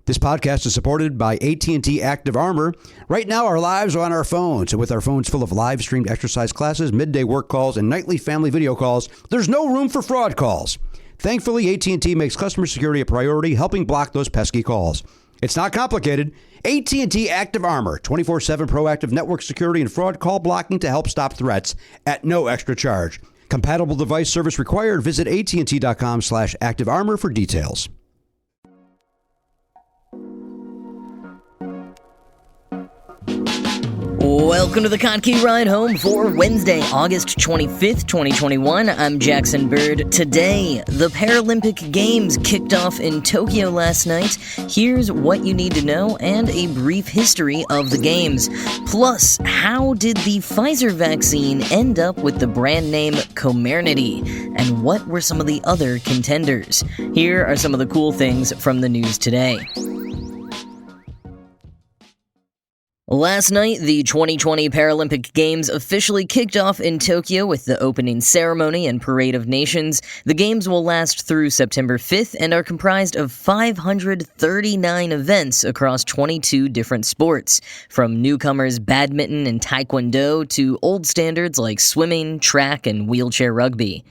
This podcast is supported by AT&T Active Armor. Right now, our lives are on our phones. And with our phones full of live-streamed exercise classes, midday work calls, and nightly family video calls, there's no room for fraud calls. Thankfully, AT&T makes customer security a priority, helping block those pesky calls. It's not complicated. AT&T Active Armor, 24/7 proactive network security and fraud call blocking to help stop threats at no extra charge. Compatible device service required. Visit AT&T.com/activearmor for details. Welcome to the Kottke Ride Home for Wednesday, August 25th, 2021. I'm Jackson Bird. Today, the Paralympic Games kicked off in Tokyo last night. Here's what you need to know and a brief history of the Games. Plus, how did the Pfizer vaccine end up with the brand name Comirnaty? And what were some of the other contenders? Here are some of the cool things from the news today. Last night, the 2020 Paralympic Games officially kicked off in Tokyo with the opening ceremony and parade of nations. The Games will last through September 5th and are comprised of 539 events across 22 different sports, from newcomers badminton and taekwondo to old standards like swimming, track, and wheelchair rugby.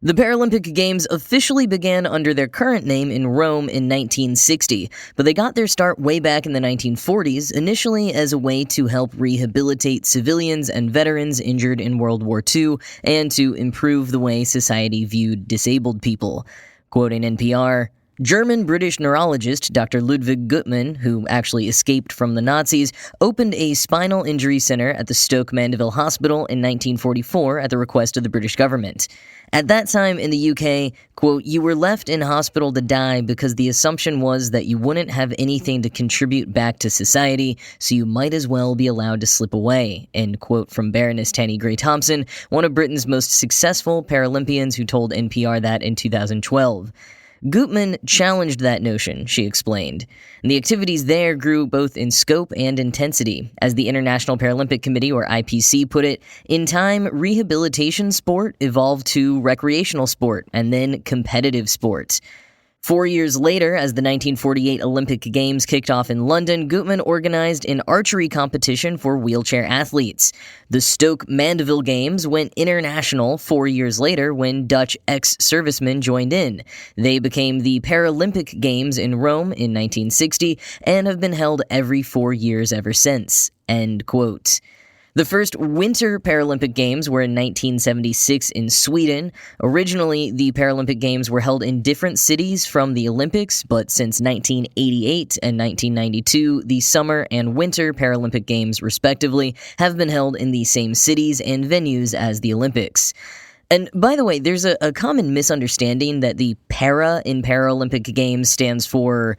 The Paralympic Games officially began under their current name in Rome in 1960, but they got their start way back in the 1940s, initially as a way to help rehabilitate civilians and veterans injured in World War II and to improve the way society viewed disabled people. Quoting NPR, German-British neurologist Dr. Ludwig Guttmann, who actually escaped from the Nazis, opened a spinal injury center at the Stoke Mandeville Hospital in 1944 at the request of the British government. At that time in the UK, quote, you were left in hospital to die because the assumption was that you wouldn't have anything to contribute back to society, so you might as well be allowed to slip away, end quote from Baroness Tanni Grey-Thompson, one of Britain's most successful Paralympians who told NPR that in 2012. Guttmann challenged that notion, she explained. And the activities there grew both in scope and intensity. As the International Paralympic Committee, or IPC, put it, in time, rehabilitation sport evolved to recreational sport and then competitive sport. 4 years later, as the 1948 Olympic Games kicked off in London, Guttmann organized an archery competition for wheelchair athletes. The Stoke Mandeville Games went international 4 years later when Dutch ex-servicemen joined in. They became the Paralympic Games in Rome in 1960 and have been held every 4 years ever since. End quote. The first Winter Paralympic Games were in 1976 in Sweden. Originally, the Paralympic Games were held in different cities from the Olympics, but since 1988 and 1992, the Summer and Winter Paralympic Games, respectively, have been held in the same cities and venues as the Olympics. And by the way, there's a common misunderstanding that the para in Paralympic Games stands for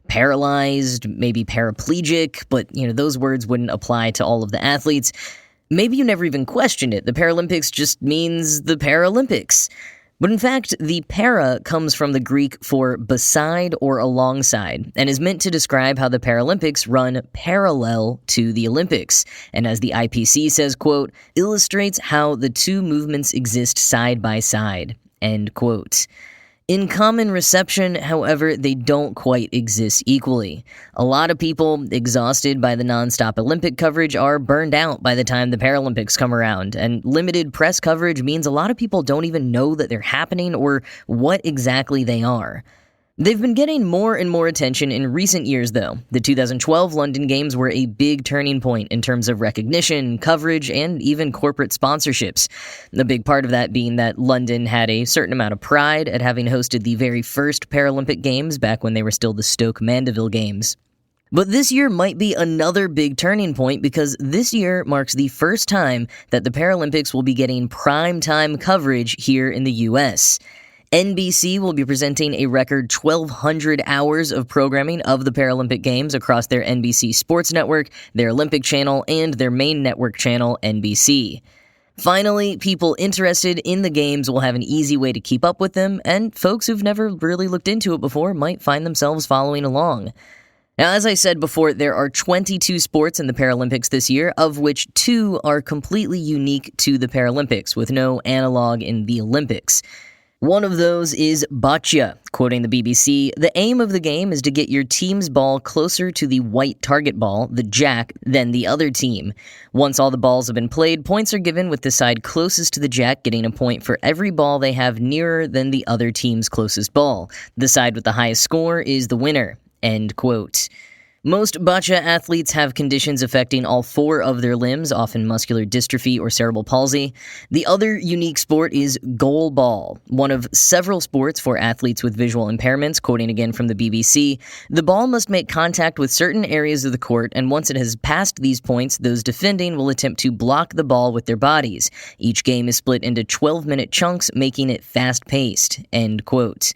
paralyzed, maybe paraplegic, but, those words wouldn't apply to all of the athletes. Maybe you never even questioned it. The Paralympics just means the Paralympics. But in fact, the para comes from the Greek for beside or alongside, and is meant to describe how the Paralympics run parallel to the Olympics, and as the IPC says, quote, illustrates how the two movements exist side by side, end quote. In common reception, however, they don't quite exist equally. A lot of people, exhausted by the nonstop Olympic coverage, are burned out by the time the Paralympics come around, and limited press coverage means a lot of people don't even know that they're happening or what exactly they are. They've been getting more and more attention in recent years, though. The 2012 London Games were a big turning point in terms of recognition, coverage, and even corporate sponsorships. A big part of that being that London had a certain amount of pride at having hosted the very first Paralympic Games back when they were still the Stoke Mandeville Games. But this year might be another big turning point because this year marks the first time that the Paralympics will be getting prime-time coverage here in the U.S. NBC will be presenting a record 1,200 hours of programming of the Paralympic Games across their NBC Sports Network, their Olympic channel, and their main network channel, NBC. Finally, people interested in the games will have an easy way to keep up with them, and folks who've never really looked into it before might find themselves following along. Now, as I said before, there are 22 sports in the Paralympics this year, of which 2 are completely unique to the Paralympics, with no analog in the Olympics. One of those is boccia. Quoting the BBC, the aim of the game is to get your team's ball closer to the white target ball, the jack, than the other team. Once all the balls have been played, points are given with the side closest to the jack getting a point for every ball they have nearer than the other team's closest ball. The side with the highest score is the winner. End quote. Most boccia athletes have conditions affecting all four of their limbs, often muscular dystrophy or cerebral palsy. The other unique sport is goalball, one of several sports for athletes with visual impairments. Quoting again from the BBC, the ball must make contact with certain areas of the court, and once it has passed these points, those defending will attempt to block the ball with their bodies. Each game is split into 12-minute chunks, making it fast-paced. End quote.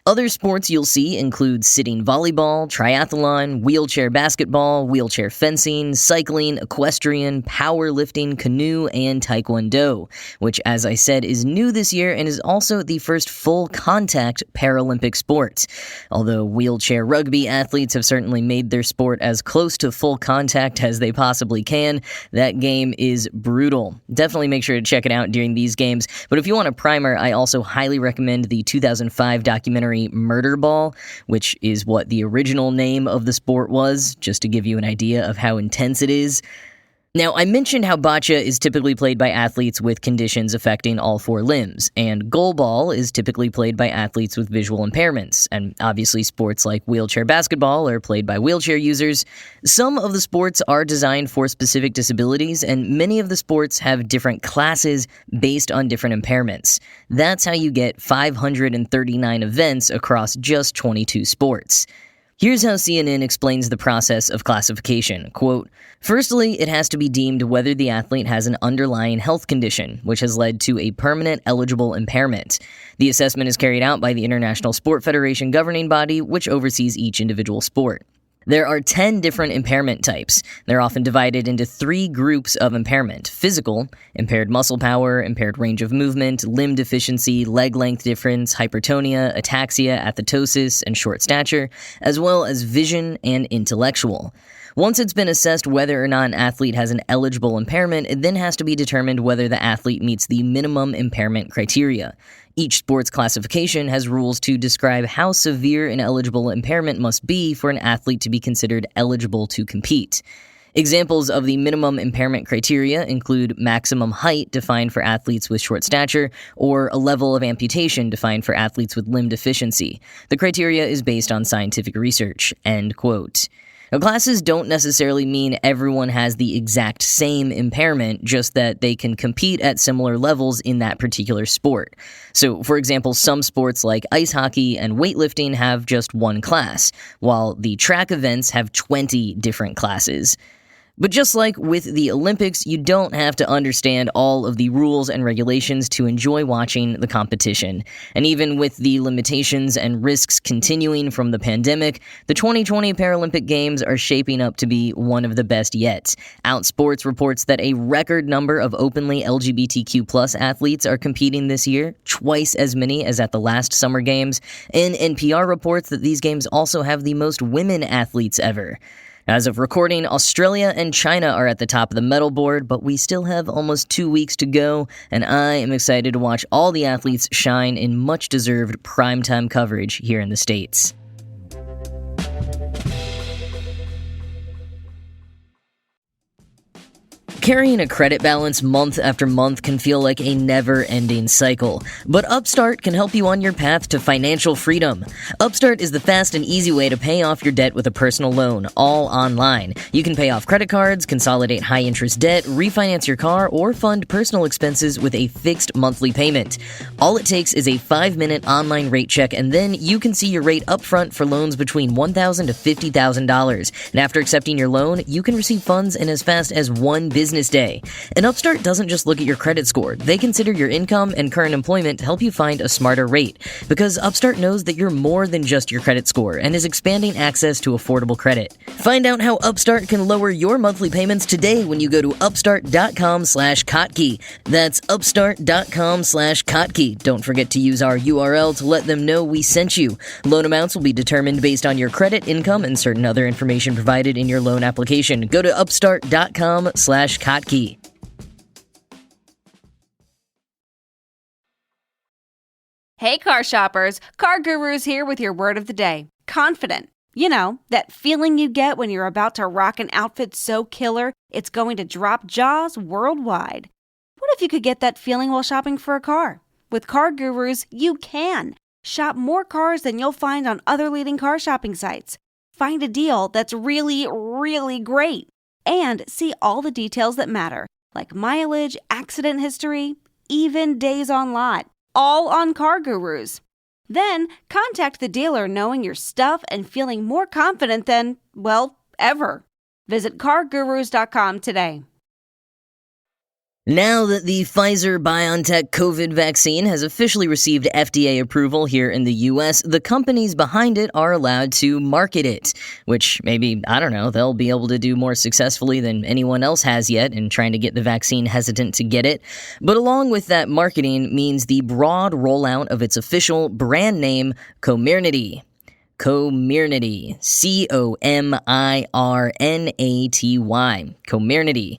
Other sports you'll see include sitting volleyball, triathlon, wheelchair basketball, wheelchair fencing, cycling, equestrian, powerlifting, canoe, and taekwondo, which, as I said, is new this year and is also the first full-contact Paralympic sport. Although wheelchair rugby athletes have certainly made their sport as close to full contact as they possibly can, that game is brutal. Definitely make sure to check it out during these games. But if you want a primer, I also highly recommend the 2005 documentary Murder Ball, which is what the original name of the sport was, just to give you an idea of how intense it is. Now, I mentioned how boccia is typically played by athletes with conditions affecting all four limbs, and goalball is typically played by athletes with visual impairments, and obviously sports like wheelchair basketball are played by wheelchair users. Some of the sports are designed for specific disabilities, and many of the sports have different classes based on different impairments. That's how you get 539 events across just 22 sports. Here's how CNN explains the process of classification. Quote, "Firstly, it has to be deemed whether the athlete has an underlying health condition, which has led to a permanent eligible impairment. The assessment is carried out by the International Sport Federation governing body, which oversees each individual sport. There are 10 different impairment types. They're often divided into 3 groups of impairment: physical, impaired muscle power, impaired range of movement, limb deficiency, leg length difference, hypertonia, ataxia, athetosis, and short stature, as well as vision and intellectual. Once it's been assessed whether or not an athlete has an eligible impairment, it then has to be determined whether the athlete meets the minimum impairment criteria. Each sports classification has rules to describe how severe an eligible impairment must be for an athlete to be considered eligible to compete. Examples of the minimum impairment criteria include maximum height defined for athletes with short stature, or a level of amputation defined for athletes with limb deficiency. The criteria is based on scientific research." End quote. Now, classes don't necessarily mean everyone has the exact same impairment, just that they can compete at similar levels in that particular sport. So, for example, some sports like ice hockey and weightlifting have just one class, while the track events have 20 different classes. But just like with the Olympics, you don't have to understand all of the rules and regulations to enjoy watching the competition. And even with the limitations and risks continuing from the pandemic, the 2020 Paralympic Games are shaping up to be one of the best yet. Outsports reports that a record number of openly LGBTQ+ athletes are competing this year, twice as many as at the last Summer Games, and NPR reports that these games also have the most women athletes ever. As of recording, Australia and China are at the top of the medal board, but we still have almost 2 weeks to go, and I am excited to watch all the athletes shine in much-deserved primetime coverage here in the States. Carrying a credit balance month after month can feel like a never-ending cycle, but Upstart can help you on your path to financial freedom. Upstart is the fast and easy way to pay off your debt with a personal loan, all online. You can pay off credit cards, consolidate high-interest debt, refinance your car, or fund personal expenses with a fixed monthly payment. All it takes is a 5-minute online rate check, and then you can see your rate upfront for loans between $1,000 to $50,000. And after accepting your loan, you can receive funds in as fast as one business day. And Upstart doesn't just look at your credit score. They consider your income and current employment to help you find a smarter rate. Because Upstart knows that you're more than just your credit score and is expanding access to affordable credit. Find out how Upstart can lower your monthly payments today when you go to upstart.com/Kottke. That's upstart.com/Kottke. Don't forget to use our URL to let them know we sent you. Loan amounts will be determined based on your credit, income, and certain other information provided in your loan application. Go to upstart.com/Kottke. Hey car shoppers, Car Gurus here with your word of the day. Confident. You know, that feeling you get when you're about to rock an outfit so killer, it's going to drop jaws worldwide. What if you could get that feeling while shopping for a car? With Car Gurus, you can. Shop more cars than you'll find on other leading car shopping sites. Find a deal that's really, really great. And see all the details that matter, like mileage, accident history, even days on lot. All on Car Gurus. Then contact the dealer knowing your stuff and feeling more confident than, well, ever. Visit CarGurus.com today. Now that the Pfizer-BioNTech COVID vaccine has officially received FDA approval here in the US, the companies behind it are allowed to market it, which maybe, I don't know, they'll be able to do more successfully than anyone else has yet in trying to get the vaccine hesitant to get it. But along with that marketing means the broad rollout of its official brand name, Comirnaty. Comirnaty. C-O-M-I-R-N-A-T-Y. Comirnaty.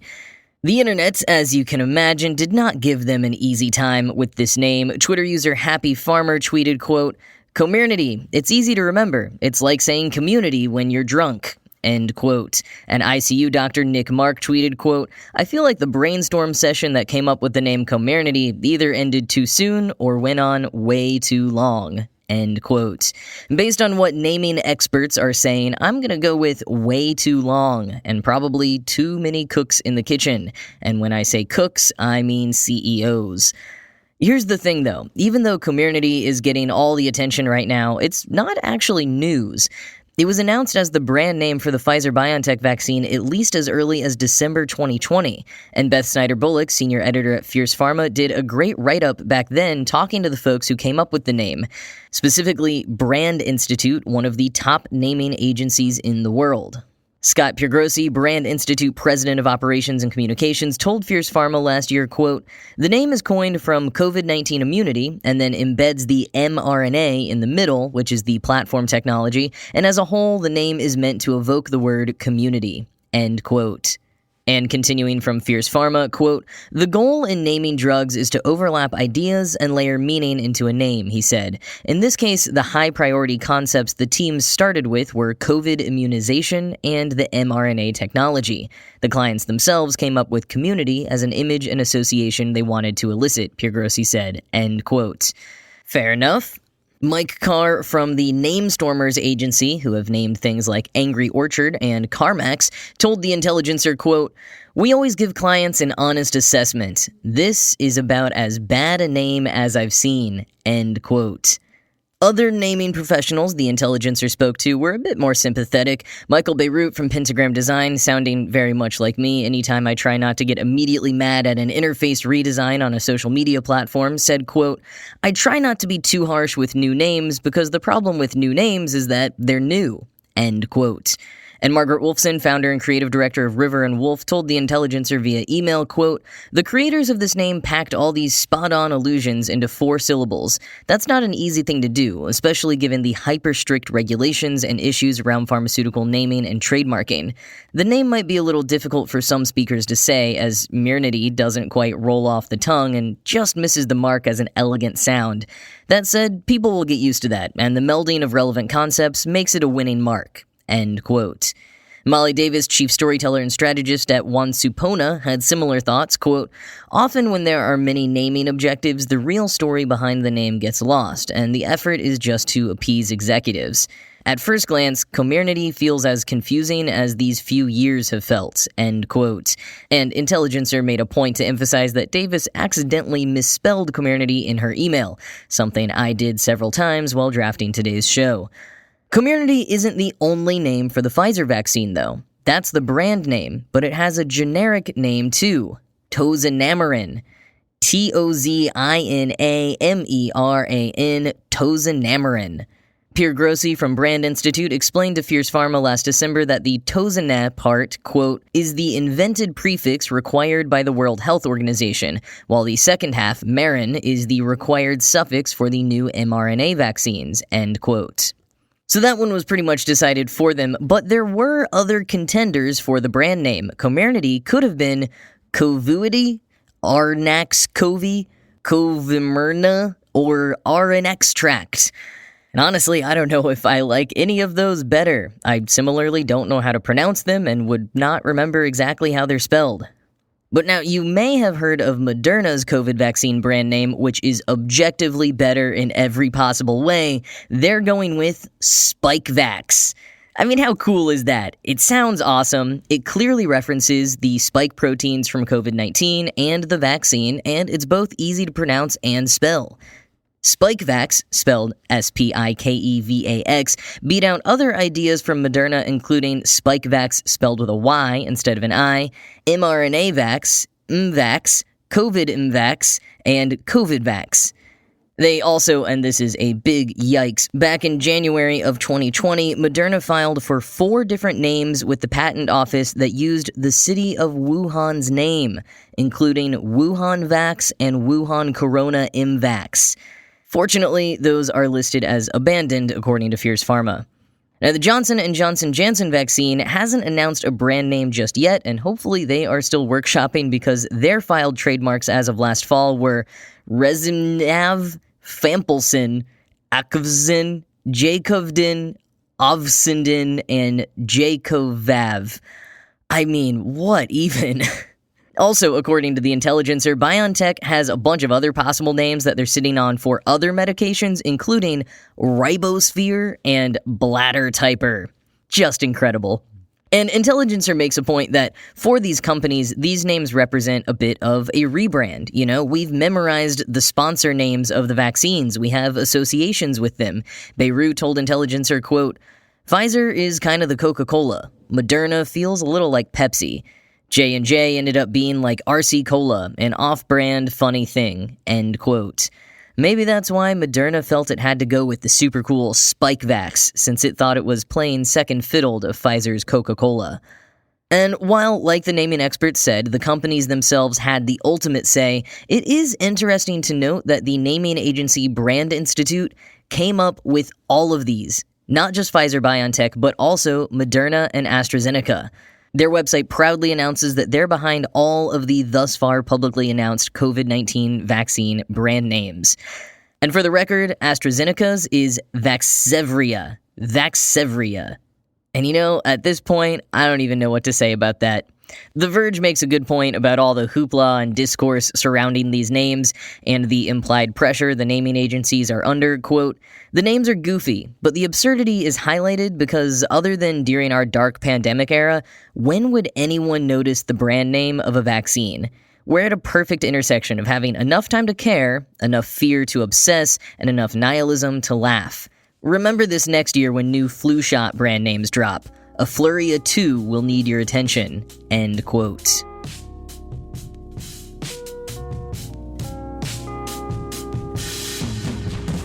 The internet, as you can imagine, did not give them an easy time with this name. Twitter user Happy Farmer tweeted, quote, "Comirnaty, it's easy to remember. It's like saying community when you're drunk." End quote. And ICU doctor Nick Mark tweeted, quote, "I feel like the brainstorm session that came up with the name Comirnaty either ended too soon or went on way too long." End quote. Based on what naming experts are saying, I'm going to go with way too long and probably too many cooks in the kitchen. And when I say cooks, I mean CEOs. Here's the thing though, even though Comirnaty is getting all the attention right now, it's not actually news. It was announced as the brand name for the Pfizer-BioNTech vaccine at least as early as December 2020, and Beth Snyder-Bullock, senior editor at Fierce Pharma, did a great write-up back then talking to the folks who came up with the name, specifically Brand Institute, one of the top naming agencies in the world. Scott Piergrossi, Brand Institute President of Operations and Communications, told Fierce Pharma last year, quote, "The name is coined from COVID-19 immunity and then embeds the mRNA in the middle, which is the platform technology, and as a whole, the name is meant to evoke the word community." End quote. And continuing from Fierce Pharma, quote, "The goal in naming drugs is to overlap ideas and layer meaning into a name," he said. In this case, the high-priority concepts the team started with were COVID immunization and the mRNA technology. The clients themselves came up with community as an image and association they wanted to elicit, Piergrossi said. End quote. Fair enough. Mike Carr from the Namestormers agency, who have named things like Angry Orchard and CarMax, told the Intelligencer, quote, "We always give clients an honest assessment. This is about as bad a name as I've seen." End quote. Other naming professionals the Intelligencer spoke to were a bit more sympathetic. Michael Beirut from Pentagram Design, sounding very much like me anytime I try not to get immediately mad at an interface redesign on a social media platform, said, quote, "I try not to be too harsh with new names because the problem with new names is that they're new." End quote. And Margaret Wolfson, founder and creative director of River and Wolf, told the Intelligencer via email, quote, "The creators of this name packed all these spot-on allusions into 4 syllables. That's not an easy thing to do, especially given the hyper-strict regulations and issues around pharmaceutical naming and trademarking. The name might be a little difficult for some speakers to say, as Mirnaty doesn't quite roll off the tongue and just misses the mark as an elegant sound. That said, people will get used to that, and the melding of relevant concepts makes it a winning mark." End quote. Molly Davis, chief storyteller and strategist at Juan Supona, had similar thoughts, quote, "Often when there are many naming objectives, the real story behind the name gets lost, and the effort is just to appease executives. At first glance, Comirnaty feels as confusing as these few years have felt." End quote. And Intelligencer made a point to emphasize that Davis accidentally misspelled Comirnaty in her email, something I did several times while drafting today's show. Comirnaty isn't the only name for the Pfizer vaccine, though. That's the brand name, but it has a generic name, too. Tozinameran. Tozinameran. Tozinameran. Piergrossi from Brand Institute explained to Fierce Pharma last December that the tozina part, quote, "is the invented prefix required by the World Health Organization, while the second half, marin, is the required suffix for the new mRNA vaccines," end quote. So that one was pretty much decided for them, but there were other contenders for the brand name. Comirnaty could have been Covuity, Arnax-Covi, Covimirna, or RNXtract. And honestly, I don't know if I like any of those better. I similarly don't know how to pronounce them and would not remember exactly how they're spelled. But now, you may have heard of Moderna's COVID vaccine brand name, which is objectively better in every possible way. They're going with Spikevax. I mean, how cool is that? It sounds awesome. It clearly references the spike proteins from COVID-19 and the vaccine, and it's both easy to pronounce and spell. Spikevax, spelled Spikevax, beat out other ideas from Moderna, including Spikevax, spelled with a Y instead of an I, mRNAvax, Mvax, COVID-Mvax, and COVIDvax. They also, and this is a big yikes, back in January of 2020, Moderna filed for 4 different names with the patent office that used the city of Wuhan's name, including WuhanVax and Wuhan Corona Mvax. Fortunately, those are listed as abandoned, according to Fierce Pharma. Now, the Johnson & Johnson vaccine hasn't announced a brand name just yet, and hopefully they are still workshopping because their filed trademarks as of last fall were Rezimnav, Fampelsin, Akvzin, Jacovdin, Ovsindin, and Jacovav. I mean, what even? Also, according to the Intelligencer, BioNTech has a bunch of other possible names that they're sitting on for other medications, including Ribosphere and Bladder Typer. Just incredible. And Intelligencer makes a point that for these companies, these names represent a bit of a rebrand. You know, we've memorized the sponsor names of the vaccines. We have associations with them. Beirut told Intelligencer, quote, Pfizer is kind of the Coca-Cola. Moderna feels a little like Pepsi. J&J ended up being like RC Cola, an off-brand funny thing, end quote. Maybe that's why Moderna felt it had to go with the super cool Spikevax, since it thought it was playing second fiddle to Pfizer's Coca-Cola. And while, like the naming experts said, the companies themselves had the ultimate say, it is interesting to note that the naming agency Brand Institute came up with all of these, not just Pfizer-BioNTech, but also Moderna and AstraZeneca. Their website proudly announces that they're behind all of the thus far publicly announced COVID-19 vaccine brand names. And for the record, AstraZeneca's is Vaxzevria. Vaxzevria. And you know, at this point, I don't even know what to say about that. The Verge makes a good point about all the hoopla and discourse surrounding these names and the implied pressure the naming agencies are under. Quote, the names are goofy, but the absurdity is highlighted because other than during our dark pandemic era, when would anyone notice the brand name of a vaccine? We're at a perfect intersection of having enough time to care, enough fear to obsess, and enough nihilism to laugh. Remember this next year when new flu shot brand names drop. Afluria 2 will need your attention. End quote.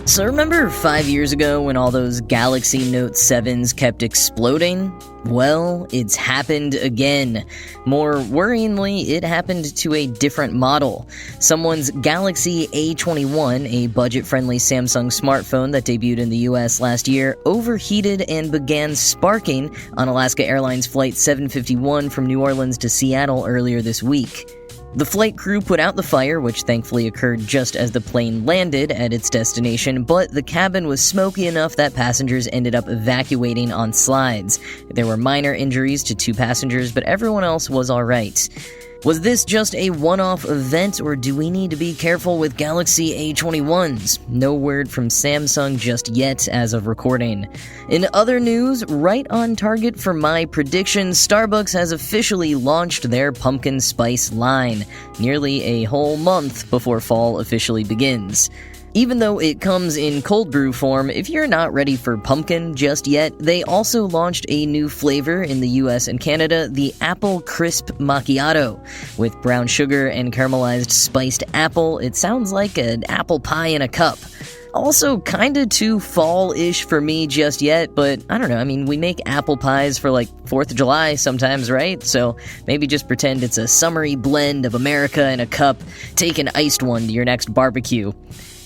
So remember 5 years ago when all those Galaxy Note 7s kept exploding? Well, it's happened again. More worryingly, it happened to a different model. Someone's Galaxy A21, a budget-friendly Samsung smartphone that debuted in the US last year, overheated and began sparking on Alaska Airlines Flight 751 from New Orleans to Seattle earlier this week. The flight crew put out the fire, which thankfully occurred just as the plane landed at its destination, but the cabin was smoky enough that passengers ended up evacuating on slides. There were minor injuries to 2 passengers, but everyone else was alright. Was this just a one-off event, or do we need to be careful with Galaxy A21s? No word from Samsung just yet as of recording. In other news, right on target for my prediction, Starbucks has officially launched their pumpkin spice line, nearly a whole month before fall officially begins. Even though it comes in cold brew form, if you're not ready for pumpkin just yet, they also launched a new flavor in the US and Canada, the Apple Crisp Macchiato. With brown sugar and caramelized spiced apple, it sounds like an apple pie in a cup. Also kinda too fall-ish for me just yet, but I don't know, I mean, we make apple pies for like 4th of July sometimes, right? So maybe just pretend it's a summery blend of America in a cup. Take an iced one to your next barbecue.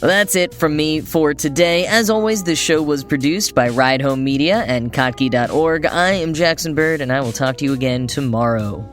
Well, that's it from me for today. As always, this show was produced by Ride Home Media and Kottke.org. I am Jackson Bird, and I will talk to you again tomorrow.